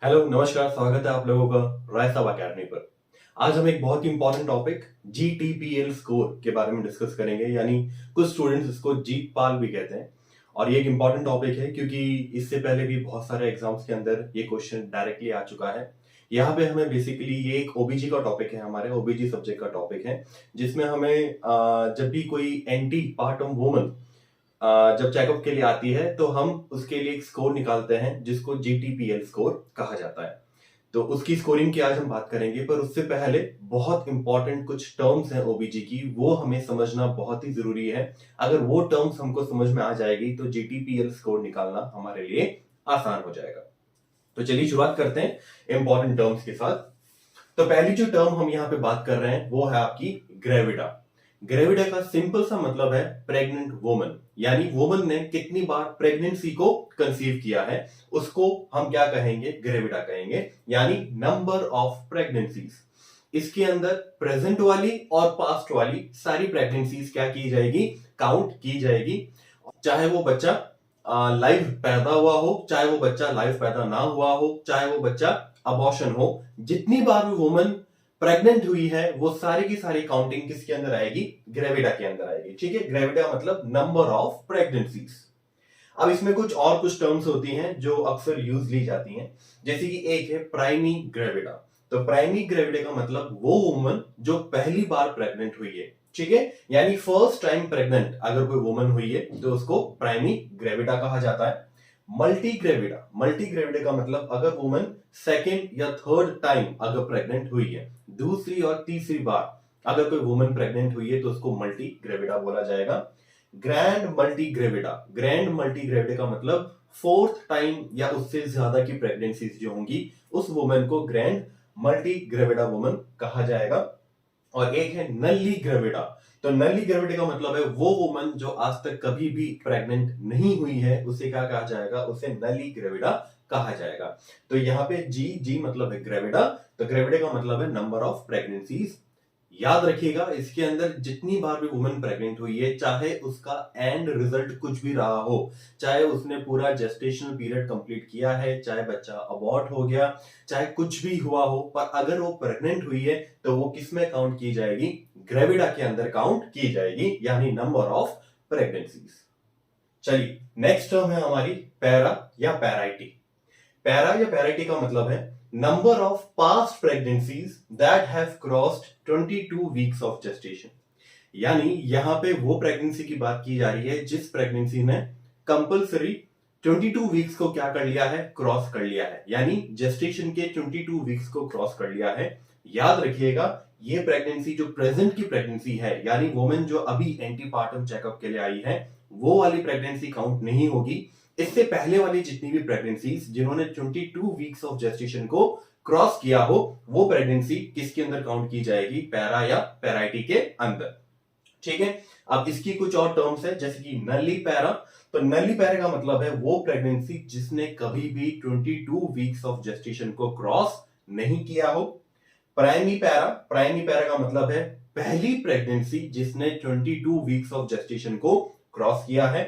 Hello नमस्कार, स्वागत है आप लोगों का राय साहब अकेडमी पर। आज हम एक बहुत ही इंपॉर्टेंट टॉपिक जीटीपीएल स्कोर के बारे में डिस्कस करेंगे, यानी कुछ स्टूडेंट्स इसको जीत पाल भी कहते हैं। और ये एक इंपॉर्टेंट टॉपिक है क्योंकि इससे पहले भी बहुत सारे एग्जाम्स के अंदर ये क्वेश्चन डायरेक्टली आ चुका है। यहाँ पे हमें बेसिकली ये एक ओबीजी का टॉपिक है, हमारे ओबीजी सब्जेक्ट का टॉपिक है, जिसमें हमें जब भी कोई एंटी पार्टम वुमन जब चेकअप के लिए आती है तो हम उसके लिए एक स्कोर निकालते हैं जिसको जीटीपीएल स्कोर कहा जाता है। तो उसकी स्कोरिंग की आज हम बात करेंगे, पर उससे पहले बहुत इंपॉर्टेंट कुछ टर्म्स हैं ओबीजी की, वो हमें समझना बहुत ही जरूरी है। अगर वो टर्म्स हमको समझ में आ जाएगी तो जीटीपीएल स्कोर निकालना हमारे लिए आसान हो जाएगा। तो चलिए शुरुआत करते हैं इंपॉर्टेंट टर्म्स के साथ। तो पहली जो टर्म हम यहाँ पे बात कर रहे हैं वो है आपकी ग्रेविडा। ग्रेविडा का सिंपल सा मतलब है प्रेग्नेंट वुमन, यानी वुमन ने कितनी बार प्रेगनेंसी को कंसीव किया है उसको हम क्या कहेंगे, ग्रेविडा कहेंगे, यानी नंबर ऑफ प्रेगनेंसीज। इसके अंदर प्रेजेंट वाली और पास्ट वाली सारी प्रेगनेंसीज क्या की जाएगी, काउंट की जाएगी। चाहे वो बच्चा लाइव पैदा हुआ हो, चाहे वो बच्चा लाइव पैदा ना हुआ हो, चाहे वो बच्चा अबॉर्शन हो, जितनी बार भी वुमन प्रेग्नेंट हुई है वो सारी की सारी काउंटिंग किसके अंदर आएगी, ग्रेविडा के अंदर आएगी। ठीक है, ग्रेविडा मतलब नंबर ऑफ प्रेगनेंसीज। अब इसमें कुछ टर्म्स होती हैं जो अक्सर यूज ली जाती हैं, जैसे कि एक है प्राइमी ग्रेविडा। तो प्राइमी ग्रेविडा का मतलब वो वुमन जो पहली बार प्रेग्नेंट हुई है। ठीक है, यानी फर्स्ट टाइम प्रेग्नेंट अगर कोई वुमन हुई है तो उसको प्राइमी ग्रेविडा कहा जाता है। मल्टी ग्रेविडा का मतलब अगर वुमन सेकेंड या थर्ड टाइम अगर प्रेग्नेंट हुई है, दूसरी और तीसरी बार अगर कोई वुमन प्रेग्नेंट हुई है तो उसको मल्टी ग्रेविडा बोला जाएगा। ग्रैंड मल्टी ग्रेविडा का मतलब फोर्थ टाइम या उससे ज्यादा की प्रेगनेंसीज जो होंगी उस वुमन को ग्रैंड मल्टी ग्रेविडा वुमन कहा जाएगा। और एक है नल्ली ग्रेविडा। तो नल्ली ग्रेविडा का मतलब है वो वुमन जो आज तक कभी भी प्रेग्नेंट नहीं हुई है, उसे क्या कहा जाएगा, उसे नल्ली ग्रेविडा कहा जाएगा। तो यहाँ पे जी मतलब है ग्रेविडा, तो ग्रेविडा का मतलब है नंबर ऑफ प्रेगनेंसीज। याद रखिएगा इसके अंदर जितनी बार भी वुमन प्रेग्नेंट हुई है, चाहे उसका एंड रिजल्ट कुछ भी रहा हो, चाहे उसने पूरा जेस्टेशनल पीरियड कंप्लीट किया है, चाहे बच्चा अबॉर्ट हो गया, चाहे कुछ भी हुआ हो, पर अगर वो प्रेग्नेंट हुई है तो वो किस में काउंट की जाएगी, ग्रेविडा के अंदर काउंट की जाएगी, यानी नंबर ऑफ प्रेगनेंसीज। चलिए नेक्स्ट टर्म है हमारी पैरा या पैराइटी। पैरा या पैराइटी का मतलब है number of past pregnancies that have crossed 22 weeks of gestation. यानी यहां पे वो प्रेगनेंसी की बात की जा रही है जिस प्रेगनेंसी ने कंपलसरी 22 वीक्स को क्या कर लिया है, क्रॉस कर लिया है, यानी जेस्टेशन के 22 वीक्स को क्रॉस कर लिया है। याद रखिएगा ये प्रेगनेंसी जो प्रेजेंट की प्रेगनेंसी है, यानी वुमेन जो अभी एंटीपार्टम चेकअप के लिए आई है, वो वाली प्रेगनेंसी काउंट नहीं होगी। इससे पहले वाली जितनी भी प्रेगनेंसीज जिन्होंने 22 वीक्स ऑफ जेस्टेशन को क्रॉस किया हो, वो प्रेगनेंसी किसके अंदर काउंट की जाएगी, पैरा या पैराइटी के अंदर। ठीक है, अब इसकी कुछ और टर्म्स है जैसे कि नली पैरा। तो नली पैरा का मतलब है वो प्रेगनेंसी जिसने कभी भी 22 वीक्स ऑफ जेस्टेशन को क्रॉस नहीं किया हो। प्राइमी पैरा का मतलब है पहली प्रेगनेंसी जिसने 22 वीक्स ऑफ जेस्टेशन को क्रॉस किया है।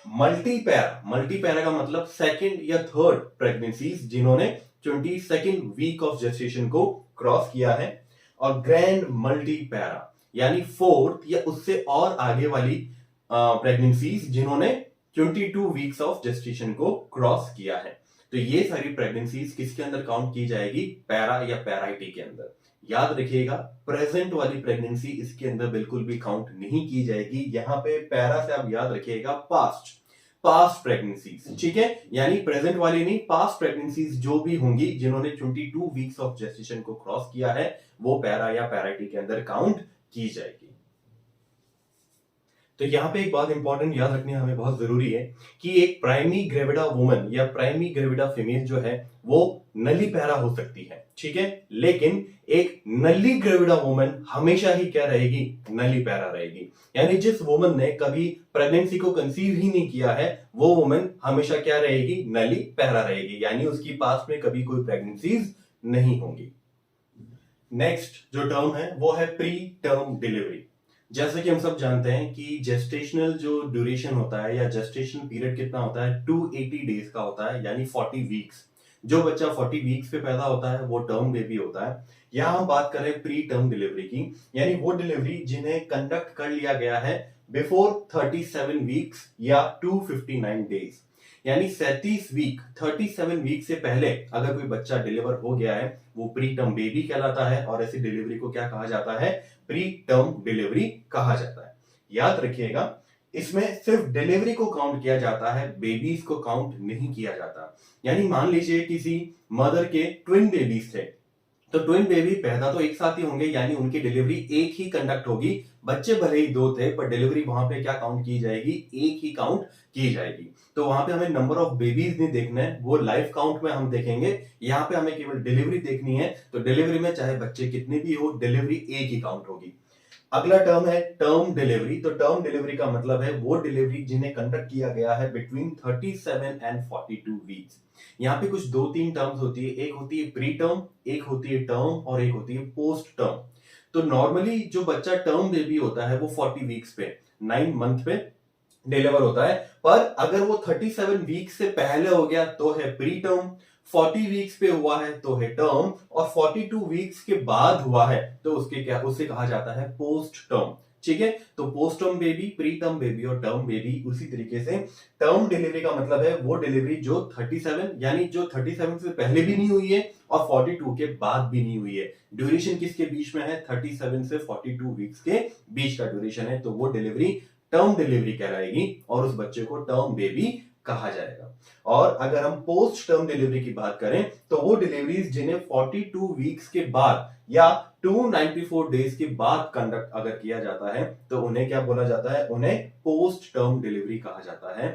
मल्टी पैरा का मतलब सेकंड या थर्ड प्रेगनेंसीज जिन्होंने 22nd वीक ऑफ जेस्टेशन को क्रॉस किया है। और ग्रैंड मल्टी पैरा यानी फोर्थ या उससे और आगे वाली प्रेगनेंसीज जिन्होंने 22 वीक्स ऑफ जेस्टेशन को क्रॉस किया है। तो ये सारी प्रेगनेंसीज किसके अंदर काउंट की जाएगी, पैरा या पैराइटी के अंदर। याद रखिएगा प्रेजेंट वाली प्रेगनेंसी इसके अंदर बिल्कुल भी काउंट नहीं की जाएगी। यहां पे पैरा से आप याद रखिएगा पास्ट प्रेगनेंसीज। ठीक है, यानी प्रेजेंट वाली नहीं, पास्ट प्रेगनेंसीज जो भी होंगी जिन्होंने 22 वीक्स ऑफ जेस्टेशन को क्रॉस किया है, वो पैरा या पैराइटी के अंदर काउंट की जाएगी। तो यहाँ पे एक बात इंपॉर्टेंट याद रखनी हमें बहुत जरूरी है कि एक प्राइमी ग्रेविडा वुमन या प्राइमी ग्रेविडा फीमेल जो है वो नली पैरा हो सकती है। ठीक है, लेकिन एक नली ग्रेविडा वुमन हमेशा ही क्या रहेगी, नली पैरा रहेगी। यानी जिस वुमन ने कभी प्रेगनेंसी को कंसीव ही नहीं किया है वो वुमन हमेशा क्या रहेगी, नली पैरा रहेगी, यानी उसकी पास में कभी कोई प्रेगनेंसीज नहीं होंगी। नेक्स्ट जो टर्म है वो है प्री टर्म डिलीवरी। जैसे कि हम सब जानते हैं कि जेस्टेशनल जो ड्यूरेशन होता है या जेस्टेशनल पीरियड कितना होता है, 280 डेज का होता है, यानी 40 वीक्स। जो बच्चा 40 वीक्स पे पैदा होता है वो टर्म बेबी होता है। यहाँ हम बात कर रहे हैं प्री टर्म डिलीवरी की, यानी वो डिलीवरी जिन्हें कंडक्ट कर लिया गया है बिफोर 37 वीक्स या 259 डेज, यानी 37 वीक से पहले अगर कोई बच्चा डिलीवर हो गया है वो प्री टर्म बेबी कहलाता है, और ऐसी डिलीवरी को क्या कहा जाता है? प्री टर्म डिलीवरी कहा जाता है। याद रखिएगा, इसमें सिर्फ डिलीवरी को काउंट किया जाता है, बेबीज को काउंट नहीं किया जाता। यानी मान लीजिए किसी मदर के ट्विन बेबीज थे, तो ट्विन बेबी पैदा तो एक साथ ही होंगे, यानी उनकी डिलीवरी एक ही कंडक्ट होगी। बच्चे भले ही दो थे पर डिलीवरी वहां पे क्या काउंट की जाएगी? एक ही काउंट की जाएगी। तो वहां पे हमें नंबर ऑफ बेबीज नहीं देखना है, वो लाइफ काउंट में हम देखेंगे। यहाँ पे हमें केवल डिलीवरी देखनी है, तो डिलीवरी में चाहे बच्चे कितने भी हो, डिलीवरी एक ही काउंट होगी। अगला टर्म है टर्म डिलीवरी। तो टर्म डिलीवरी का मतलब है वो डिलीवरी जिन्हें कंडक्ट किया गया है बिटवीन 37 एंड 42 वीक्स। यहाँ पे कुछ 2-3 टर्म्स होती है, एक होती है प्री टर्म, एक होती है टर्म, और एक होती है पोस्ट टर्म। तो नॉर्मली जो बच्चा टर्म बेबी होता है वो 40 वीक्स पे, 9 मंथ पे डिलीवर होता है, पर अगर वो 37 वीक से पहले हो गया तो है प्री टर्म, 40 वीक्स पे हुआ है तो है टर्म, और 42 वीक्स के बाद हुआ है तो उससे कहा जाता है पोस्ट टर्म। ठीक है, तो post term baby, pre term baby और टर्म बेबी। उसी तरीके से टर्म डिलीवरी का मतलब है वो डिलीवरी जो 37 यानी जो 37 से पहले भी नहीं हुई है और 42 के बाद भी नहीं हुई है। ड्यूरेशन किसके बीच में है? 37 से 42 वीक्स के बीच का ड्यूरेशन है, तो वो डिलीवरी टर्म डिलीवरी कहलाएगी और उस बच्चे को टर्म बेबी कहा जाएगा। और अगर हम पोस्ट टर्म डिलीवरी की बात करें तो वो डिलीवरीज जिन्हें 42 वीक्स के बाद या 294 डेज के बाद कंडक्ट अगर किया जाता है तो उन्हें क्या बोला जाता है? उन्हें पोस्ट टर्म डिलीवरी कहा जाता है।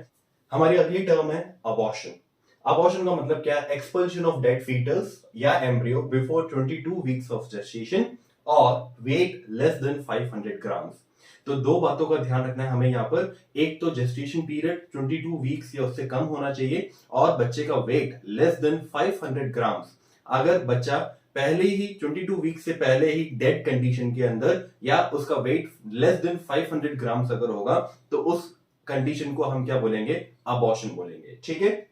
हमारी अगली टर्म है अबॉर्शन। अबॉर्शन का मतलब क्या है? एक्सपल्शन ऑफ डेड फीटस या embryo before 22 weeks of gestation और वेट लेस देन 500 ग्राम्स। तो दो बातों का ध्यान रखना है हमें यहाँ पर। एक तो जेस्टेशन पीरियड 22 वीक्स या उससे कम होना चाहिए, और बच्चे का वेट लेस देन 500 ग्राम्स। अगर बच्चा पहले ही 22 वीक से पहले ही डेड कंडीशन के अंदर या उसका वेट लेस देन 500 ग्राम्स अगर होगा तो उस कंडीशन को हम क्या बोलेंगे? अबॉर्शन बोलेंगे। ठीक है,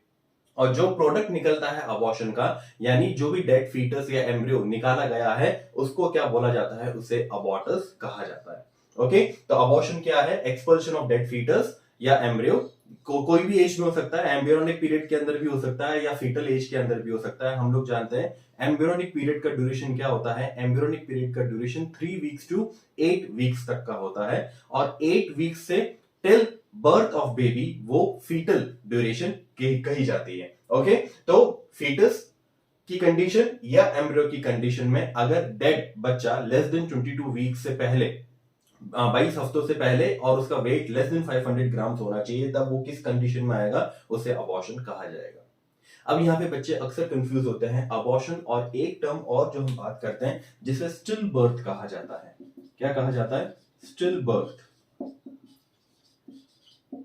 और जो प्रोडक्ट निकलता है अबॉर्शन का, यानी जो भी डेड फीटस या एम्ब्रियो निकाला गया है उसको क्या बोला जाता है? उसे अबॉर्टस कहा जाता है। ओके, तो अबॉर्शन क्या है? एक्सपल्शन ऑफ डेड फीटस या एम्ब्रियो। कोई भी एज में हो सकता है, एम्ब्रियोनिक पीरियड के अंदर भी हो सकता है या फीटल एज के अंदर भी हो सकता है। हम लोग जानते हैं एम्ब्रियोनिक पीरियड का ड्यूरेशन क्या होता है? एम्ब्रियोनिक पीरियड का ड्यूरेशन 3 वीक्स टू 8 वीक्स तक का होता है, और 8 वीक्स से टिल बर्थ ऑफ बेबी वो फीटल ड्यूरेशन कही जाती है। ओके, तो फीटस की कंडीशन या एम्ब्रियो की कंडीशन में अगर डेड बच्चा लेस देन 22 वीक से पहले, 22 हफ्तों से पहले, और उसका वेट लेस देन 500 ग्राम्स होना चाहिए, तब वो किस कंडीशन में आएगा? उसे अबॉर्शन कहा जाएगा। अब यहाँ पे बच्चे अक्सर कंफ्यूज होते हैं अबॉर्शन और एक टर्म और जो हम बात करते हैं जिसे स्टिल बर्थ कहा जाता है। क्या कहा जाता है? Still birth.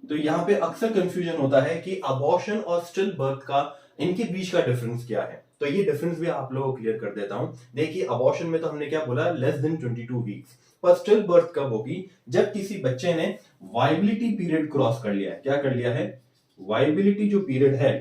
तो यहाँ पे अक्सर कंफ्यूजन होता है कि अबॉर्शन और स्टिल बर्थ का, इनके बीच का डिफरेंस क्या है। तो ये डिफरेंस भी आप लोगों को क्लियर कर देता हूं। देखिए, अबॉर्शन में तो हमने क्या बोला? Less than 22 weeks. पर स्टिल बर्थ कब होगी? जब किसी बच्चे ने वायबिलिटी पीरियड क्रॉस कर लिया है। क्या कर लिया है? वायबिलिटी जो पीरियड है,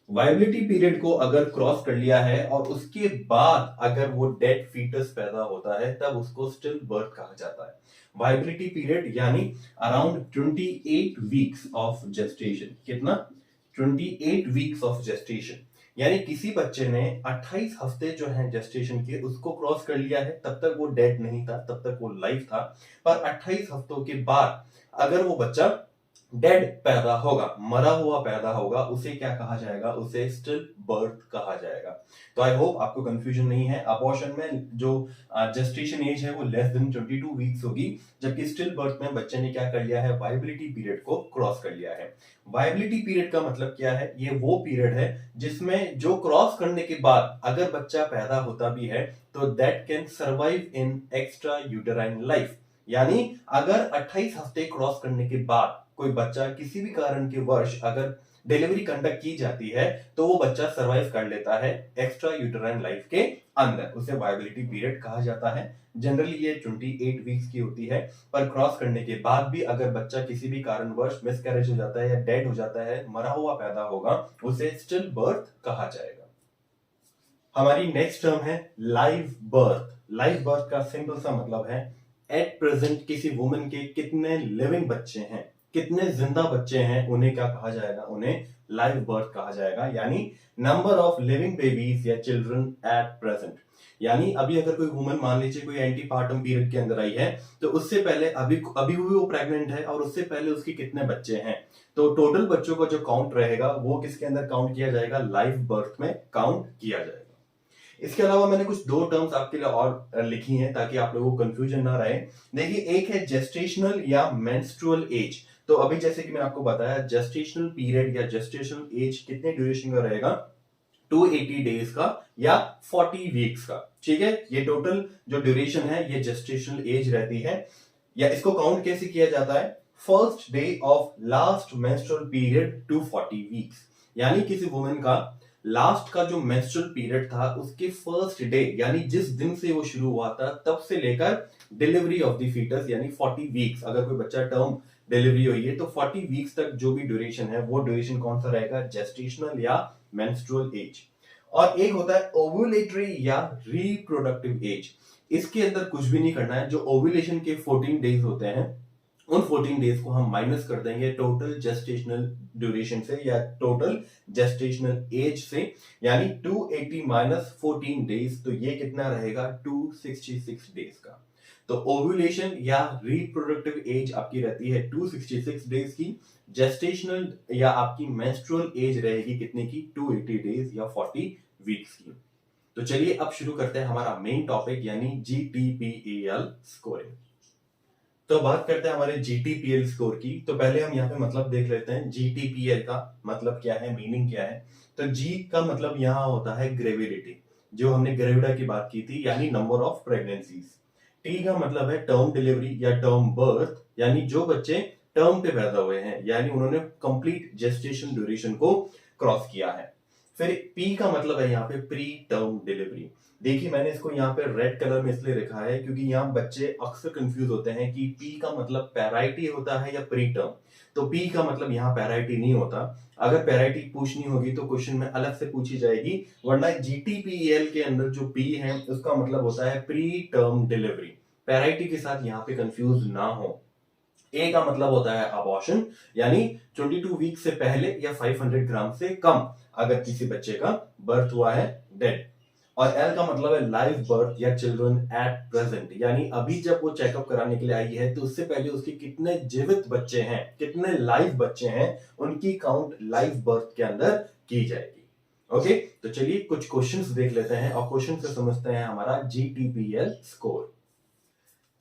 वायबिलिटी पीरियड को अगर क्रॉस कर लिया है और उसके बाद अगर वो डेड फीटस पैदा होता है तब उसको स्टिल बर्थ कहा जाता है। वायबिलिटी पीरियड यानी अराउंड 28 वीक्स ऑफ जेस्टेशन। कितना? 28 वीक्स ऑफ जेस्टेशन, यानी किसी बच्चे ने 28 हफ्ते जो है जेस्टेशन के उसको क्रॉस कर लिया है, तब तक वो डेड नहीं था, तब तक वो लाइव था। पर 28 हफ्तों के बाद अगर वो बच्चा डेड पैदा होगा, मरा हुआ पैदा होगा, उसे क्या कहा जाएगा? उसे स्टिल बर्थ कहा जाएगा। तो आई होप आपको कंफ्यूजन नहीं है। अबॉर्शन में जो जेस्टेशन एज है वो लेस देन 22 वीक्स होगी, जबकि स्टिल बर्थ में बच्चे ने क्या कर लिया है? वायबिलिटी पीरियड को क्रॉस कर लिया है। वायबिलिटी पीरियड का मतलब क्या है? ये वो पीरियड है जिसमें जो क्रॉस करने के बाद अगर बच्चा पैदा होता भी है तो that can survive in extra uterine life. यानी अगर 28 हफ्ते क्रॉस करने के बाद कोई बच्चा किसी भी कारण के वर्ष अगर डिलीवरी कंडक्ट की जाती है तो वो बच्चा सरवाइव कर लेता है एक्स्ट्रा यूटेराइन लाइफ के अंदर, उसे वायबिलिटी पीरियड कहा जाता है। जनरली ये 28 वीक्स की होती है, पर क्रॉस करने के बाद भी अगर बच्चा किसी भी कारणवश मिसकैरेज हो जाता है या डेड हो जाता है, मरा हुआ पैदा होगा, उसे स्टिल बर्थ कहा जाएगा। हमारी नेक्स्ट टर्म है लाइव बर्थ। लाइव बर्थ का सिंपल सा मतलब है एट प्रेजेंट किसी वुमन के कितने लिविंग बच्चे हैं, कितने जिंदा बच्चे हैं, उन्हें क्या कहा जाएगा, उन्हें लाइव बर्थ कहा जाएगा। यानी नंबर ऑफ लिविंग बेबीज या चिल्ड्रन एट प्रेजेंट। यानी अभी अगर कोई वुमन मान लीजिए कोई एंटीपार्टम पीरियड के अंदर आई है, तो उससे पहले अभी अभी भी वो प्रेग्नेंट है और उससे पहले उसके कितने बच्चे हैं, तो टोटल बच्चों का जो काउंट रहेगा वो किसके अंदर काउंट किया जाएगा, लाइव बर्थ में काउंट किया जाएगा। इसके अलावा मैंने कुछ दो टर्म्स आपके लिए और लिखी हैं ताकि आप लोगों को कंफ्यूजन ना रहे। देखिए, एक है जेस्टेशनल या मेंस्ट्रुअल एज। तो अभी जैसे कि मैंने आपको बताया, जेस्टेशनल पीरियड या जेस्टेशनल एज कितने ड्यूरेशन का रहेगा, 280 डेज का या 40 वीक्स का। ठीक है, ये टोटल जो ड्यूरेशन है ये जेस्टेशनल एज रहती है। या इसको काउंट कैसे किया जाता है, first day of last menstrual period to 40 weeks. यानी किसी वुमेन का लास्ट का जो मेंस्ट्रुअल पीरियड था उसके फर्स्ट डे यानी जिस दिन से वो शुरू हुआ था तब से लेकर डिलीवरी ऑफ द फीटस यानी 40 वीक्स, अगर कोई बच्चा टर्म डिलीवरी हुई है तो 40 वीक्स तक जो भी ड्यूरेशन है वो ड्यूरेशन कौन सा रहेगा, जेस्टेशनल या मेंस्ट्रुअल एज। और एक होता है ओव्यूलेटरी या रिप्रोडक्टिव एज। इसके अंदर कुछ भी नहीं करना है, जो ओव्यूलेशन के 14 डेज होते हैं उन 14 डेज को हम माइनस कर देंगे टोटल जेस्टेशनल ड्यूरेशन से या टोटल जेस्टेशनल एज से, यानी 280 माइनस 14 डेज, तो ये कितना रहेगा 266 डेज का। तो ओव्यूलेशन या रिप्रोडक्टिव एज आपकी रहती है 266 डेज की, जेस्टेशनल या आपकी मेंस्ट्रुअल एज रहेगी कितने की, 280 डेज या 40 वीक्स की। तो चलिए अब शुरू करते हैं हमारा मेन टॉपिक यानी GTPAL स्कोरिंग। तो बात करते हैं हमारे GTPL स्कोर की। तो पहले हम यहाँ पे मतलब देख लेते हैं GTPL का मतलब क्या है, मीनिंग क्या है। तो G का मतलब यहाँ होता है ग्रेविडिटी, जो हमने ग्रेविडा की बात की थी, यानी नंबर ऑफ प्रेगनेंसीज। T का मतलब है टर्म डिलीवरी या टर्म बर्थ, यानी जो बच्चे टर्म पे पैदा हुए हैं, यानी उन्होंने कंप्लीट जेस्टेशन ड्यूरेशन को क्रॉस किया है। फिर P का मतलब है यहाँ पे प्री टर्म डिलीवरी। देखिए, मैंने इसको यहाँ पे रेड कलर में इसलिए लिखा है क्योंकि यहाँ बच्चे अक्सर कंफ्यूज होते हैं कि P का मतलब पैराइटी होता है या प्री टर्म। तो P का मतलब यहाँ पैराइटी नहीं होता। अगर पैराइटी पूछनी होगी तो क्वेश्चन में अलग से पूछी जाएगी, वरना GTPL के अंदर जो P है उसका मतलब होता है प्री टर्म डिलीवरी। पैराइटी के साथ यहाँ पे कंफ्यूज ना हो। A का मतलब होता है अबॉर्शन, यानी 22 वीक से पहले या 500 ग्राम से कम अगर किसी बच्चे का बर्थ हुआ है डेड। और L का मतलब है लाइव बर्थ या चिल्ड्रन एट प्रेजेंट, यानी अभी जब वो चेकअप कराने के लिए आई है तो उससे पहले उसके कितने जीवित बच्चे हैं, कितने लाइव बच्चे हैं, उनकी काउंट लाइव बर्थ के अंदर की जाएगी। ओके, तो चलिए कुछ क्वेश्चंस देख लेते हैं और क्वेश्चन से समझते हैं हमारा GTPL स्कोर।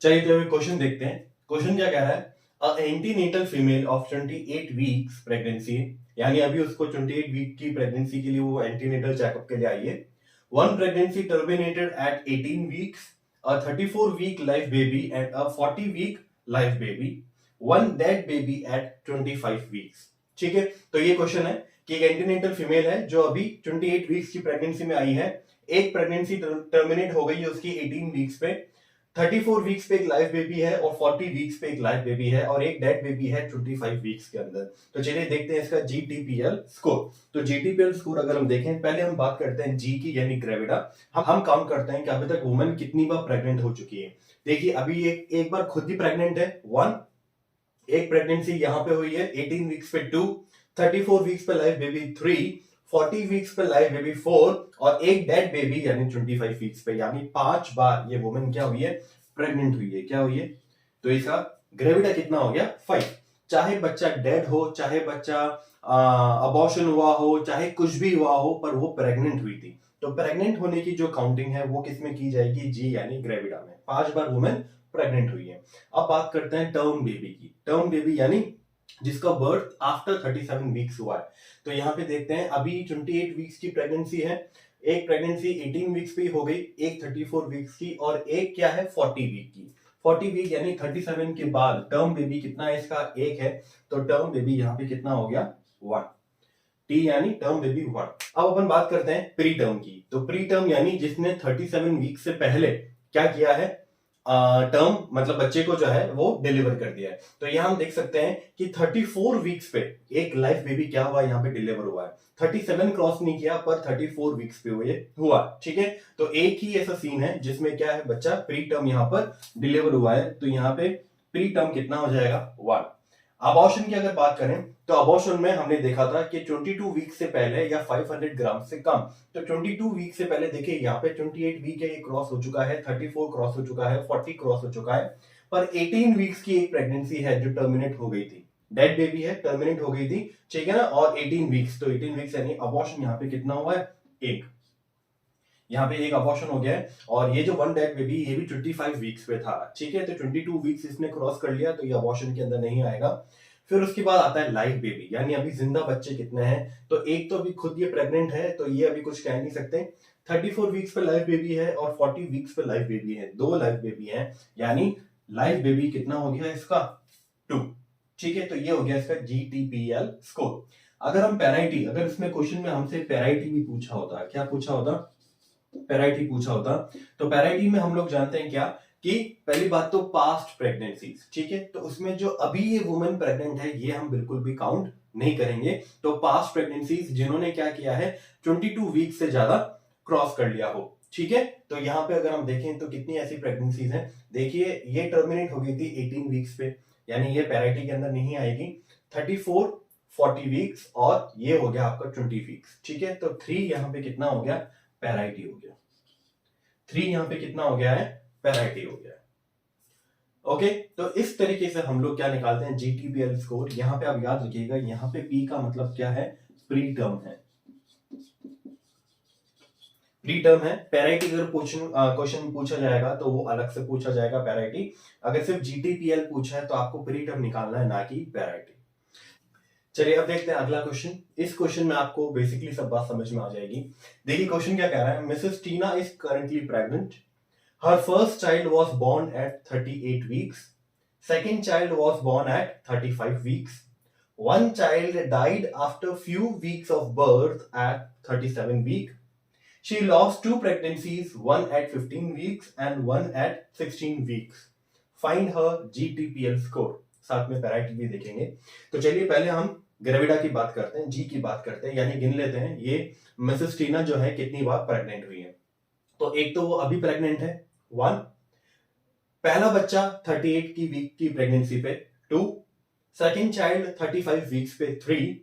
चलिए तो क्वेश्चन देखते हैं। क्वेश्चन क्या कह रहा है, a antenatal female of 28 weeks pregnancy, यानी अभी उसको 28 वीक की प्रेगनेंसी के लिए वो एंटीनेटल चेकअप के लिए आई है। One pregnancy terminated at 18 weeks, a 34-week live baby and a 40-week live baby, one dead baby at 25 weeks। ठीक है, तो ये क्वेश्चन है कि एक एंटीनेटल फीमेल है जो अभी 28 वीक्स की प्रेगनेंसी में आई है, एक प्रेगनेंसी टर्मिनेट हो गई है उसकी 18 वीक्स पे, 34 वीक्स पे एक लाइव बेबी है और 40 वीक्स पे एक लाइव बेबी है और एक डेड बेबी है 25 वीक्स के अंदर। तो चलिए देखते हैं इसका GTPL स्कोर। तो GTPL स्कोर अगर हम देखें, पहले हम बात करते हैं G की यानी ग्रेविडा। हम काउंट करते हैं कि अभी तक वुमन कितनी बार प्रेग्नेंट हो चुकी है। देखिए, अभी एक बार खुद ही प्रेग्नेंट है 1, एक प्रेगनेंसी यहाँ पे हुई है 18 वीक्स पे 2, 34 वीक्स पे लाइव बेबी 3, 40 वीक्स पे लाइव बेबी 4 और एक डेड बेबी यानी 25 वीक्स पे, यानी 5 बार ये वुमन क्या हुई है, प्रेग्नेंट हुई है। क्या हुई है, तो इसका ग्रेविडा कितना हो गया 5। चाहे बच्चा डेड हो, चाहे बच्चा अबॉर्शन हुआ हो, चाहे कुछ भी हुआ हो, पर वो प्रेग्नेंट हुई थी। तो प्रेग्नेंट होने की जो काउंटिंग है वो किसमें की जाएगी, G यानी ग्रेविडा में। 5 बार वुमेन प्रेग्नेंट हुई है। अब बात करते हैं टर्म बेबी की। टर्म बेबी यानी जिसका बर्थ आफ्टर 37 वीक्स हुआ है। तो यहाँ पे देखते हैं अभी 28 वीक्स की प्रेगनेंसी है, एक प्रेगनेंसी 18 वीक्स पे हो गई, एक 34 वीक्स की और एक क्या है 40 वीक की। 40 वीक यानी 37 के बाद टर्म बेबी कितना है इसका, एक है। तो टर्म बेबी यहाँ पे कितना हो गया 1। टी यानी टर्म बेबी 1। अब अपन बात करते हैं प्री टर्म की। तो प्री टर्म यानी जिसने 37 वीक से पहले क्या किया है, टर्म मतलब बच्चे को जो है वो डिलीवर कर दिया है। तो यहाँ हम देख सकते हैं कि 34 वीक्स पे एक लाइफ बेबी क्या हुआ, यहाँ पे डिलीवर हुआ है। 37 क्रॉस नहीं किया पर 34 वीक्स पे हुआ, ठीक है। तो एक ही ऐसा सीन है जिसमें क्या है, बच्चा प्री टर्म यहाँ पर डिलीवर हुआ है। तो यहाँ पे प्री टर्म कितना हो जाएगा, 1। अबॉर्शन की अगर बात करें तो अबॉर्शन में हमने देखा था कि 22 वीक से पहले या 500 ग्राम से कम। तो 22 वीक से पहले देखिए यहाँ पे 28 वीक है, ये क्रॉस हो चुका है, 34 क्रॉस हो चुका है, 40 क्रॉस हो चुका है। पर 18 वीक्स की एक प्रेगनेंसी है जो टर्मिनेट हो गई थी, डेड बेबी है, टर्मिनेट हो गई थी, ठीक है ना। और 18 वीक्स, तो 18 वीक्स यानी अबॉर्शन यहाँ पे कितना हुआ है, एक। यहाँ पे एक अबॉर्शन हो गया है। और ये जो वन डेड बेबी ये भी 25 वीक्स पे था, ठीक है। तो 22 वीक्स इसने क्रॉस कर लिया, तो ये अबॉर्शन के अंदर नहीं आएगा। फिर उसके बाद आता है लाइव बेबी, यानी अभी जिंदा बच्चे कितने हैं। तो एक तो अभी खुद ये प्रेग्नेंट है, तो ये अभी कुछ कह नहीं सकते। 34 वीक्स पे लाइव बेबी है और 40 वीक्स पे लाइव बेबी है, 2 लाइव बेबी है। यानी लाइव बेबी कितना हो गया इसका, 2, ठीक है। तो ये हो गया इसका GTPL स्कोर। अगर हम पेराइटी, अगर इसमें क्वेश्चन में हमसे पेराइटी भी पूछा होता, क्या पूछा होता, पेराइटी पूछा होता, तो पेराइटी में हम लोग जानते हैं क्या कि पहली बात तो पास्ट प्रेगनेंसीज, ठीक है। तो उसमें जो अभी ये वुमेन प्रेग्नेंट है ये हम बिल्कुल भी काउंट नहीं करेंगे। तो पास्ट प्रेगनेंसीज जिन्होंने क्या किया है, 22 वीक से ज्यादा क्रॉस कर लिया हो, ठीक है। तो यहाँ पे अगर हम देखें तो कितनी ऐसी प्रेगनेंसीज हैं, देखिए ये टर्मिनेट हो गई थी 18 वीक्स पे, यानी ये पेराइटी के अंदर नहीं आएगी। 34, 40 वीक्स और ये हो गया आपका 20 वीक्स, ठीक है। तो 3 यहाँ पे कितना हो गया, पेराइटी हो गया। 3 यहाँ पे कितना हो गया है, पेराइटी हो गया। ओके, तो इस तरीके से हम लोग क्या निकालते हैं, GTPL स्कोर। यहाँ पे आप याद रखिएगा, यहाँ पे P का मतलब क्या है, प्री टर्म है, प्री टर्म है। पेराइटी अगर क्वेश्चन पूछा जाएगा तो वो अलग से पूछा जाएगा पेराइटी। अगर सिर्फ GTPL पूछा है तो आपको प्री टर्म निकालना है, ना कि पेराइटी। चलिए अब देखते हैं अगला क्वेश्चन। इस क्वेश्चन में आपको बेसिकली सब बात समझ में आ जाएगी। देखिए क्वेश्चन क्या कह रहा है, Mrs Tina is currently pregnant. Her first child was born at 38 weeks, second child was born at 35 weeks, one child died after few weeks of birth at 37 week. She lost 2 pregnancies, one at 15 weeks and one at 16 weeks. Find her GTPL score. साथ में parity भी देखेंगे। तो चलिए पहले हम gravida की बात करते हैं, जी की बात करते हैं, यानी गिन लेते हैं ये मिसेस टीना जो है कितनी बार प्रेग्नेंट हुई है। तो एक तो वो अभी प्रेग्नेंट है, 1। पहला बच्चा 38 की वीक की प्रेगनेंसी पे, 2। सेकंड चाइल्ड 35 वीक्स पे, 3।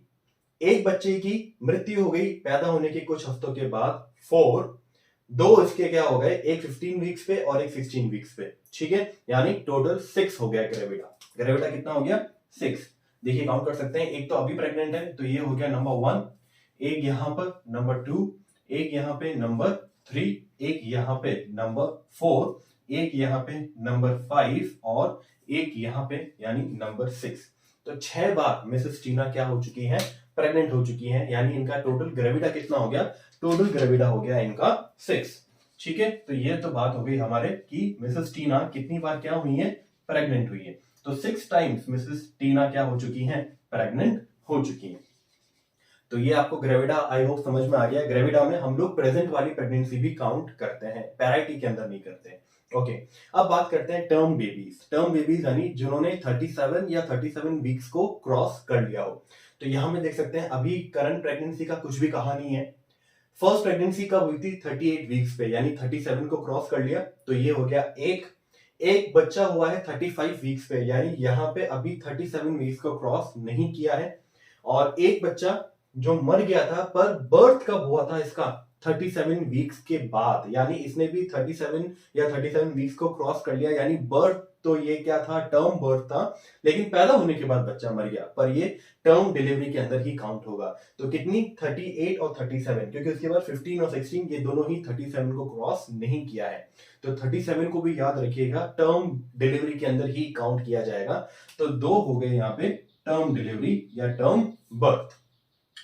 एक बच्चे की मृत्यु हो गई पैदा होने के कुछ हफ्तों के बाद, 4। 2 इसके क्या हो गए, एक 15 वीक्स पे और एक 16 वीक्स पे, ठीक है। यानी टोटल 6 हो गया ग्रेविडा। ग्रेविडा कितना हो गया, 6। देखिए काउंट कर सकते हैं, एक तो अभी प्रेग्नेंट है तो ये हो गया नंबर 1, एक यहां पर नंबर 2, एक यहां पे नंबर 3, एक यहां पे नंबर 4, एक यहां पे नंबर 5 और एक यहां पे यानी नंबर 6। तो 6 बार मिसेस टीना क्या हो चुकी है, प्रेग्नेंट हो चुकी हैं। यानी इनका टोटल ग्रेविडा कितना हो गया, टोटल ग्रेविडा हो गया इनका 6, ठीक है। तो ये तो बात हो गई हमारे कि मिसेस टीना कितनी बार क्या हुई है, प्रेग्नेंट हुई है। तो 6 टाइम्स मिसेस टीना क्या हो चुकी हैं, प्रेग्नेंट हो चुकी हैं। तो ये आपको ग्रेविडा आई होप समझ में आ गया। ग्रेविडा में हम लोग प्रेजेंट वाली प्रेगनेंसी भी काउंट करते हैं, पैराइटी के अंदर नहीं करते। ओके, अब बात करते हैं टर्म बेबीज। टर्म बेबीज यानी जिन्होंने 37 या 37 वीक्स को क्रॉस कर लिया हो। तो यहां में देख सकते हैं अभी करंट प्रेगनेंसी का कुछ भी कहा नहीं है। फर्स्ट प्रेगनेंसी कब हुई थी, 38 वीक्स पे, यानी 37 को क्रॉस कर लिया, तो ये हो गया एक बच्चा हुआ है 35 वीक्स पे, यानी यहाँ पे अभी 37 वीक्स को क्रॉस नहीं किया है। और एक बच्चा जो मर गया था, पर बर्थ कब हुआ था इसका, 37 वीक्स के बाद, यानी इसने भी 37 या 37 वीक्स को क्रॉस कर लिया। यानी बर्थ तो ये क्या था, टर्म बर्थ था, लेकिन पैदा होने के बाद बच्चा मर गया, पर ये टर्म डिलीवरी के अंदर ही काउंट होगा। तो कितनी, 38 और 37, क्योंकि उसके बाद 15 और 16 ये दोनों ही 37 को क्रॉस नहीं किया है। तो 37 को भी याद रखिएगा, टर्म डिलीवरी के अंदर ही काउंट किया जाएगा। तो 2 हो गए यहाँ पे टर्म डिलीवरी या टर्म बर्थ।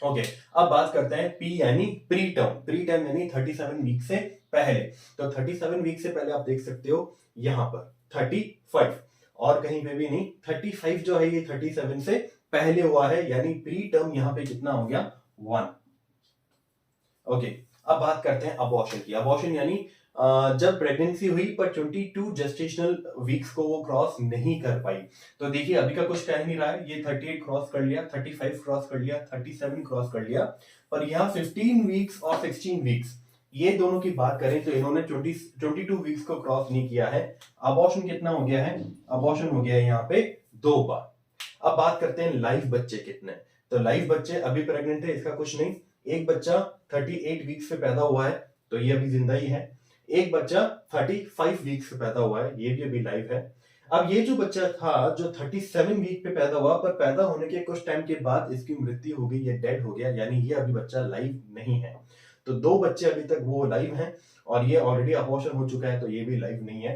ओके, अब बात करते हैं पी यानी प्री टर्म। प्री टर्म यानी 37 वीक से पहले। तो 37 वीक से पहले आप देख सकते हो यहां पर 35, और कहीं पे भी नहीं, 35 जो है ये 37 से पहले हुआ है, यानी प्री टर्म यहां पे कितना हो गया, 1। ओके, अब बात करते हैं अबॉर्शन की। अबॉर्शन यानी जब प्रेगनेंसी हुई पर 22 जेस्टेशनल वीक्स को वो क्रॉस नहीं कर पाई। तो देखिए अभी का कुछ कह नहीं रहा है, ये 38 क्रॉस कर लिया, 35 क्रॉस कर लिया, 37 क्रॉस कर लिया, पर यहाँ 15 वीक्स और 16 वीक्स ये दोनों की बात करें तो इन्होंने 22 वीक्स को क्रॉस नहीं किया है। अबॉर्शन कितना हो गया है? अबॉर्शन हो गया है यहाँ पे 2 बार। अब बात करते हैं लाइव बच्चे कितने। तो लाइव बच्चे अभी प्रेग्नेंट है इसका कुछ नहीं, एक बच्चा 38 वीक्स पे पैदा हुआ है तो ये अभी जिंदा ही है, एक बच्चा 35 वीक्स पे पैदा हुआ है, ये भी अभी लाइव है। अब ये जो बच्चा था जो 37 वीक पे पैदा हुआ, पर पैदा होने के कुछ टाइम के बाद इसकी मृत्यु हो गई, ये डेड हो गया, यानी ये अभी बच्चा लाइव नहीं है। तो 2 बच्चे अभी तक वो लाइव हैं और ये ऑलरेडी अबॉर्शन हो चुका है तो ये भी लाइव नहीं है।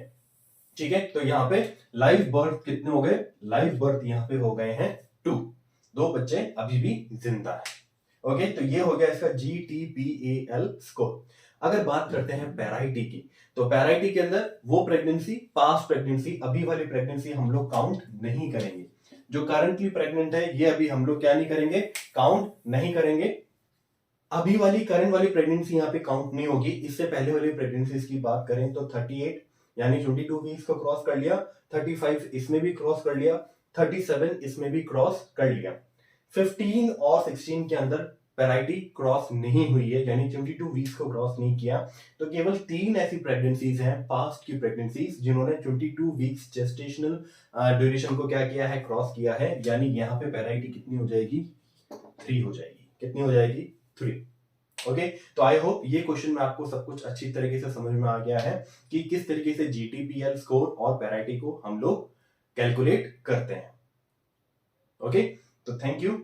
ठीक है, तो यहाँ पे लाइव बर्थ कितने हो गए? लाइव बर्थ यहाँ पे हो गए हैं 2, 2 बच्चे अभी भी जिंदा है। ओके, तो ये हो गया इसका GTPAL स्कोर। अगर बात करते हैं पैराइटी की, तो पैराइटी के अंदर वो प्रेगनेंसी, पास्ट प्रेगनेंसी, अभी वाली प्रेगनेंसी हम लोग काउंट नहीं करेंगे। जो करंटली प्रेग्नेंट है ये अभी हम लोग क्या नहीं करेंगे? काउंट नहीं करेंगे। अभी वाली करंट वाली प्रेगनेंसी यहाँ पे काउंट नहीं होगी। इससे पहले वाली प्रेगनेंसीज की बात करें तो 38 यानी 22 वीक्स को क्रॉस कर लिया, 35 इसमें भी क्रॉस कर लिया, 37 इसमें भी क्रॉस कर लिया। 15 और 16 के अंदर पैराइटी क्रॉस नहीं हुई है, यानी 22 वीक्स को क्रॉस नहीं किया। तो केवल 3 ऐसी प्रेगनेंसीज हैं पास्ट की प्रेगनेंसीज जिन्होंने 22 वीक्स जेस्टेशनल ड्यूरेशन को क्या किया है? क्रॉस किया है, यानी यहाँ पे पैराइटी कितनी हो जाएगी? 3 हो जाएगी। कितनी हो जाएगी? 3। ओके, तो आई होप ये क्वेश्चन में आपको सब कुछ अच्छी तरीके से समझ में आ गया है कि किस तरीके से GTPL स्कोर और पैराइटी को हम लोग कैलकुलेट करते हैं। ओके, तो थैंक यू।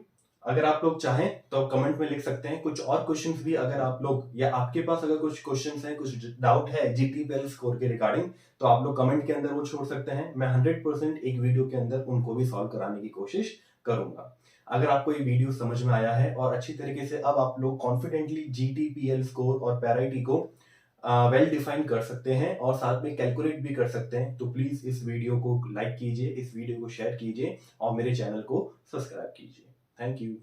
अगर आप लोग चाहें तो कमेंट में लिख सकते हैं कुछ और क्वेश्चंस भी, अगर आप लोग या आपके पास अगर कुछ क्वेश्चंस हैं, कुछ डाउट है GTPL स्कोर के रिगार्डिंग, तो आप लोग कमेंट के अंदर वो छोड़ सकते हैं। मैं 100% एक वीडियो के अंदर उनको भी सॉल्व कराने की कोशिश करूंगा। अगर आपको ये वीडियो समझ में आया है और अच्छी तरीके से अब आप लोग कॉन्फिडेंटली GTPL स्कोर और पैराइटी को वेल डिफाइन कर सकते हैं और साथ में कैलकुलेट भी कर सकते हैं, तो प्लीज इस वीडियो को लाइक कीजिए, इस वीडियो को शेयर कीजिए और मेरे चैनल को सब्सक्राइब कीजिए। Thank you.